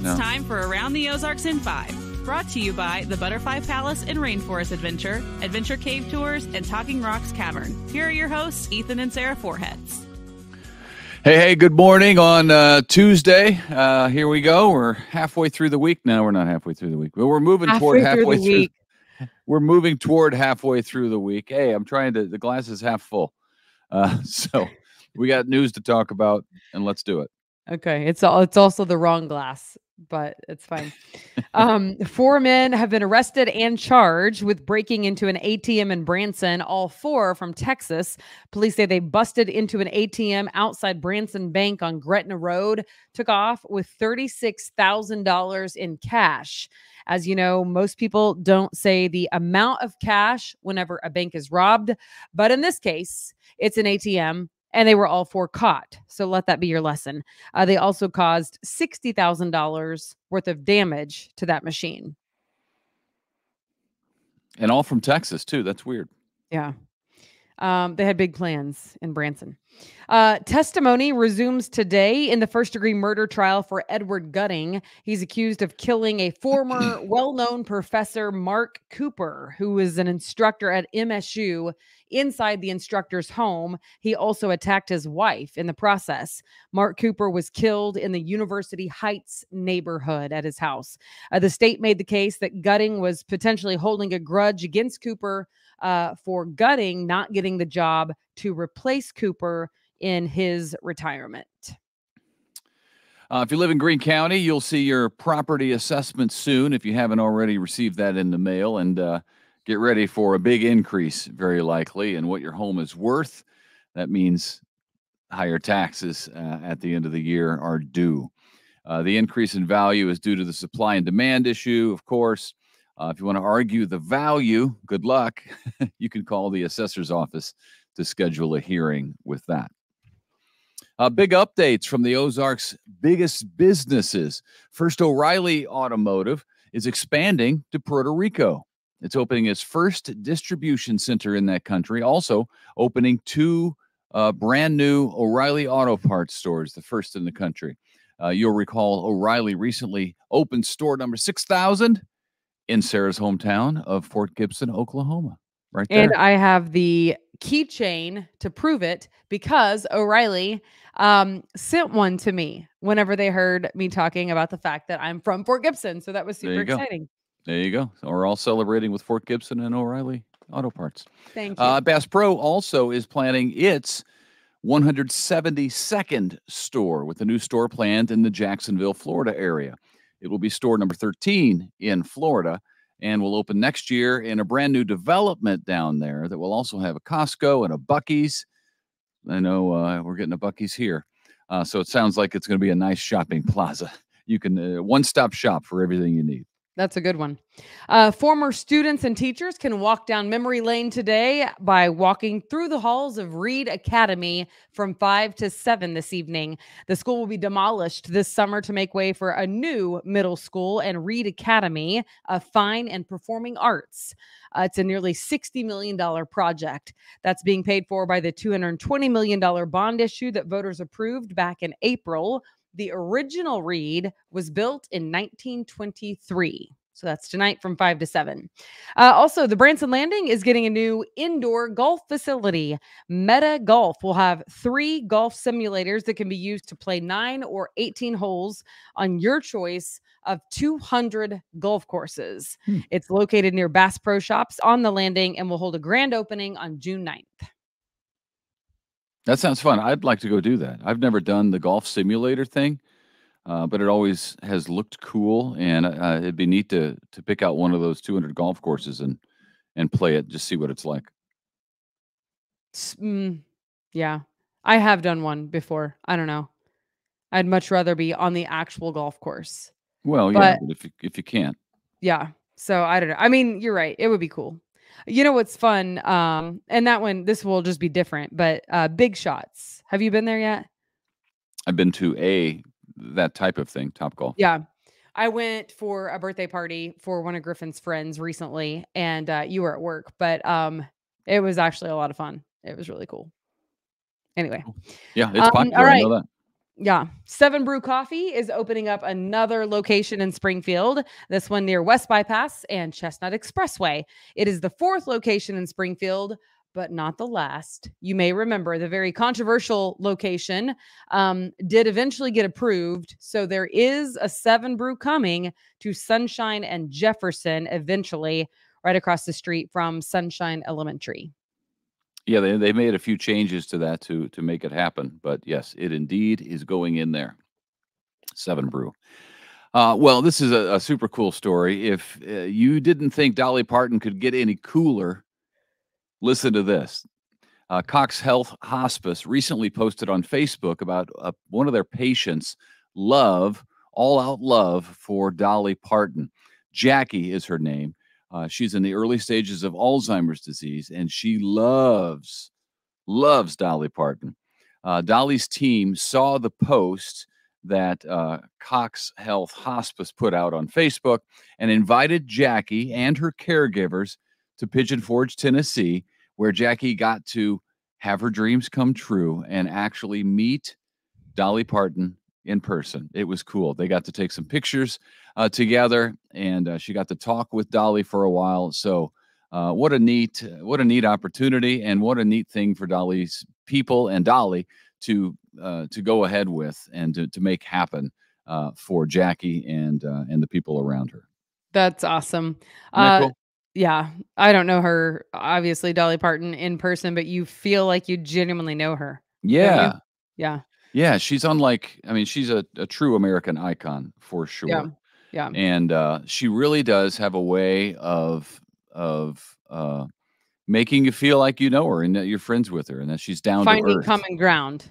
It's time for Around the Ozarks in 5. Brought to you by the Butterfly Palace and Rainforest Adventure, Adventure Cave Tours, and Talking Rocks Cavern. Here are your hosts, Ethan and Sarah Foreheads. Hey, good morning on Tuesday. Here we go. We're halfway through the week. No, we're not halfway through the week, but we're moving toward halfway through. We're moving toward halfway through the week. Hey, I'm trying to, the glass is half full. So we got news to talk about, and let's do it. Okay. It's also the wrong glass, but it's fine. 4 men have been arrested and charged with breaking into an ATM in Branson, all 4 from Texas. Police say they busted into an ATM outside Branson Bank on Gretna Road, took off with $36,000 in cash. As you know, most people don't say the amount of cash whenever a bank is robbed, but in this case, it's an ATM. And they were all 4 caught. So let that be your lesson. They also caused $60,000 worth of damage to that machine. And all from Texas, too. That's weird. Yeah. They had big plans in Branson. Testimony resumes today in the first-degree murder trial for Edward Gutting. He's accused of killing a former well-known professor, Mark Cooper, who was an instructor at MSU. Inside the instructor's home, he also attacked his wife in the process. Mark Cooper was killed in the University Heights neighborhood at his house. The state made the case that Gutting was potentially holding a grudge against Cooper for Gutting not getting the job to replace Cooper in his retirement. If you live in Greene County, you'll see your property assessment soon if you haven't already received that in the mail. And get ready for a big increase, very likely, in what your home is worth. That means higher taxes at the end of the year are due. The increase in value is due to the supply and demand issue, of course. If you want to argue the value, good luck. You can call the assessor's office to schedule a hearing with that. Big updates from the Ozarks' biggest businesses. First, O'Reilly Automotive is expanding to Puerto Rico. It's opening its first distribution center in that country, also opening 2 brand new O'Reilly Auto Parts stores, the first in the country. You'll recall O'Reilly recently opened store number 6,000 in Sarah's hometown of Fort Gibson, Oklahoma. Right there. And I have the keychain to prove it because O'Reilly sent one to me whenever they heard me talking about the fact that I'm from Fort Gibson. So that was super exciting. There you go. So we're all celebrating with Fort Gibson and O'Reilly Auto Parts. Thank you. Bass Pro also is planning its 172nd store with a new store planned in the Jacksonville, Florida area. It will be store number 13 in Florida and will open next year in a brand new development down there that will also have a Costco and a Buc-ee's. I know we're getting a Buc-ee's here. So it sounds like it's going to be a nice shopping plaza. You can one-stop shop for everything you need. That's a good one. Former students and teachers can walk down memory lane today by walking through the halls of Reed Academy from 5 to 7 this evening. The school will be demolished this summer to make way for a new middle school and Reed Academy of Fine and Performing Arts. It's a nearly $60 million project that's being paid for by the $220 million bond issue that voters approved back in April. The original Reed was built in 1923. So that's tonight from 5 to 7. Also, the Branson Landing is getting a new indoor golf facility. Meta Golf will have 3 golf simulators that can be used to play 9 or 18 holes on your choice of 200 golf courses. It's located near Bass Pro Shops on the landing and will hold a grand opening on June 9th. That sounds fun. I'd like to go do that. I've never done the golf simulator thing, but it always has looked cool, and it'd be neat to pick out one of those 200 golf courses and play it, just see what it's like. Yeah, I have done one before. I don't know. I'd much rather be on the actual golf course. Well, yeah, but if you can't. Yeah, so I don't know. I mean, you're right. It would be cool. You know what's fun? And that one, this will just be different, but Big Shots. Have you been there yet? I've been to that type of thing, Topgolf. Yeah. I went for a birthday party for one of Griffin's friends recently, and you were at work, but it was actually a lot of fun. It was really cool. Anyway. Yeah, it's popular. All right. I know that. Yeah. Seven Brew Coffee is opening up another location in Springfield, this one near West Bypass and Chestnut Expressway. It is the fourth location in Springfield, but not the last. You may remember the very controversial location did eventually get approved. So there is a Seven Brew coming to Sunshine and Jefferson eventually, right across the street from Sunshine Elementary. Yeah, they made a few changes to that to make it happen. But yes, it indeed is going in there. Seven Brew. Well, this is a super cool story. If you didn't think Dolly Parton could get any cooler, listen to this. Cox Health Hospice recently posted on Facebook about one of their patients' all out love for Dolly Parton. Jackie is her name. She's in the early stages of Alzheimer's disease, and she loves Dolly Parton. Dolly's team saw the post that Cox Health Hospice put out on Facebook and invited Jackie and her caregivers to Pigeon Forge, Tennessee, where Jackie got to have her dreams come true and actually meet Dolly Parton in person. It was cool. They got to take some pictures together, and she got to talk with Dolly for a while. So what a neat opportunity, and what a neat thing for Dolly's people and Dolly to go ahead with and to make happen for Jackie and the people around her. That's awesome. Isn't that cool? Yeah, I don't know her, obviously, Dolly Parton in person, but you feel like you genuinely know her. Yeah. Yeah. Yeah, she's unlike, I mean, she's a true American icon for sure. Yeah. Yeah. And she really does have a way of making you feel like you know her and that you're friends with her and that she's down to Finding earth. common ground.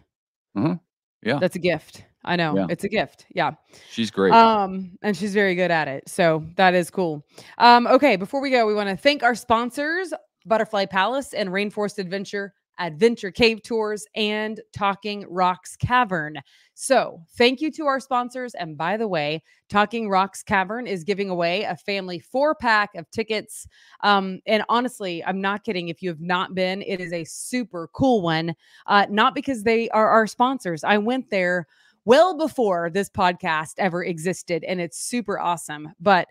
Yeah. That's a gift. I know. Yeah. It's a gift. Yeah. She's great. And she's very good at it. So that is cool. Okay, before we go, we want to thank our sponsors, Butterfly Palace and Rainforest Adventure Cave Tours, and Talking Rocks Cavern. So thank you to our sponsors. And by the way, Talking Rocks Cavern is giving away a family 4-pack of tickets. And honestly, I'm not kidding. If you have not been, it is a super cool one. Not because they are our sponsors. I went there well before this podcast ever existed, and it's super awesome. But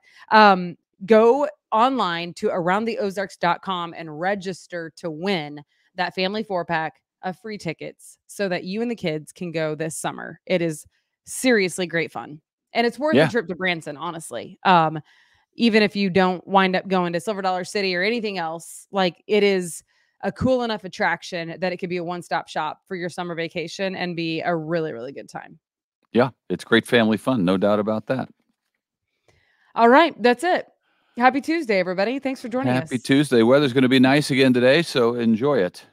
go online to aroundtheozarks.com and register to win that family 4-pack of free tickets so that you and the kids can go this summer. It is seriously great fun. And it's worth a trip to Branson, honestly. Even if you don't wind up going to Silver Dollar City or anything else, like, it is a cool enough attraction that it could be a one-stop shop for your summer vacation and be a really, really good time. Yeah, it's great family fun. No doubt about that. All right. That's it. Happy Tuesday, everybody. Thanks for joining us. Happy Tuesday. Weather's going to be nice again today, so enjoy it.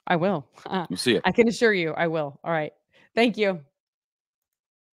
I will. We'll see you. I can assure you I will. All right. Thank you.